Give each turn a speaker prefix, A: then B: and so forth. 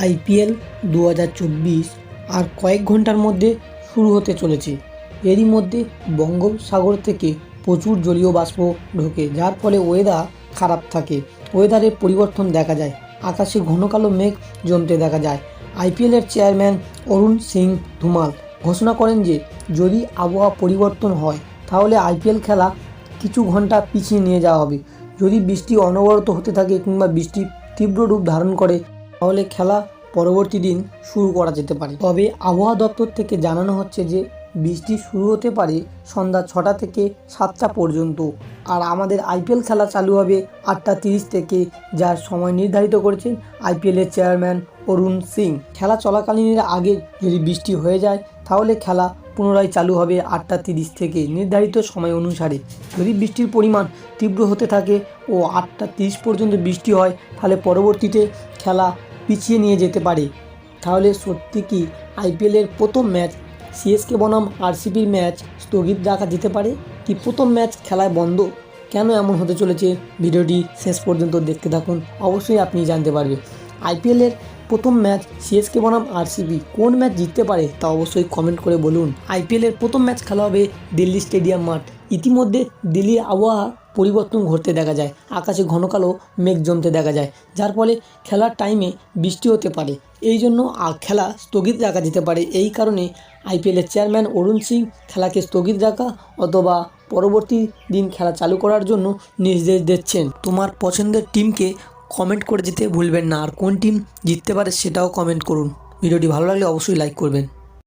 A: IPL 2024 আর কয়েক ঘন্টার মধ্যে শুরু হতে চলেছে। এরই মধ্যে বঙ্গোপসাগর থেকে প্রচুর জলীয় বাষ্প ঢোকে, যার ফলে ওয়েদার খারাপ থাকে। ওয়েদারের পরিবর্তন দেখা যায়, আকাশে ঘন কালো মেঘ জমতে দেখা যায়। আইপিএলের চেয়ারম্যান অরুণ সিং ধুমাল ঘোষণা করেন যে যদি আবহাওয়া পরিবর্তন হয় তাহলে আইপিএল খেলা কিছু ঘন্টা পিছিয়ে নিয়ে যাওয়া হবে। যদি বৃষ্টি অনবরত হতে থাকে কিংবা বৃষ্টি তীব্র রূপ ধারণ করে তাহলে খেলা পরবর্তী দিন শুরু করা যেতে পারে। তবে আবহাওয়া দপ্তর থেকে জানানো হচ্ছে যে বৃষ্টি শুরু হতে পারে সন্ধ্যা 6টা থেকে 7টা পর্যন্ত। আর আমাদের আইপিএল খেলা চালু হবে 8টা 30 থেকে, যার সময় নির্ধারিত করেছেন আইপিএলের চেয়ারম্যান অরুণ সিং। খেলা চলাকালীনের আগে যদি বৃষ্টি হয়ে যায় তাহলে খেলা পুনরায় চালু হবে 8টা 30 থেকে নির্ধারিত সময় অনুসারে। যদি বৃষ্টির পরিমাণ তীব্র হতে থাকে ও 8টা 30 পর্যন্ত বৃষ্টি হয় তাহলে পরবর্তীতে খেলা পিছিয়ে নিয়ে যেতে পারে। তাহলে সত্যি কি আইপিএলের প্রথম ম্যাচ সিএসকে বনাম আরসিবির ম্যাচ স্থগিত রাখা যেতে পারে? কি প্রথম ম্যাচ খেলায় বন্ধ? কেন এমন হতে চলেছে? ভিডিওটি শেষ পর্যন্ত দেখতে থাকুন, অবশ্যই আপনি জানতে পারবেন। আইপিএলের প্রথম ম্যাচ সিএসকে বনাম আরসিবি, কোন ম্যাচ জিততে পারে তা অবশ্যই কমেন্ট করে বলুন। আইপিএলের প্রথম ম্যাচ খেলা হবে দিল্লি স্টেডিয়াম মাঠ। ইতিমধ্যে দিল্লির আবহাওয়া পরিবর্তন ঘটতে দেখা যায়, আকাশে ঘন কালো মেঘ জমতে দেখা যায়, যার ফলে খেলার টাইমে বৃষ্টি হতে পারে। এই জন্য খেলা স্থগিত রাখা যেতে পারে। এই কারণে আইপিএলের চেয়ারম্যান অরুণ সিং খেলাকে স্থগিত রাখা অথবা পরবর্তী দিন খেলা চালু করার জন্য নির্দেশ দিচ্ছেন। তোমার পছন্দের টিমকে কমেন্ট করে যেতে ভুলবেন না, আর কোন টিম জিততে পারে সেটাও কমেন্ট করুন। ভিডিওটি ভালো লাগলে অবশ্যই লাইক করবেন।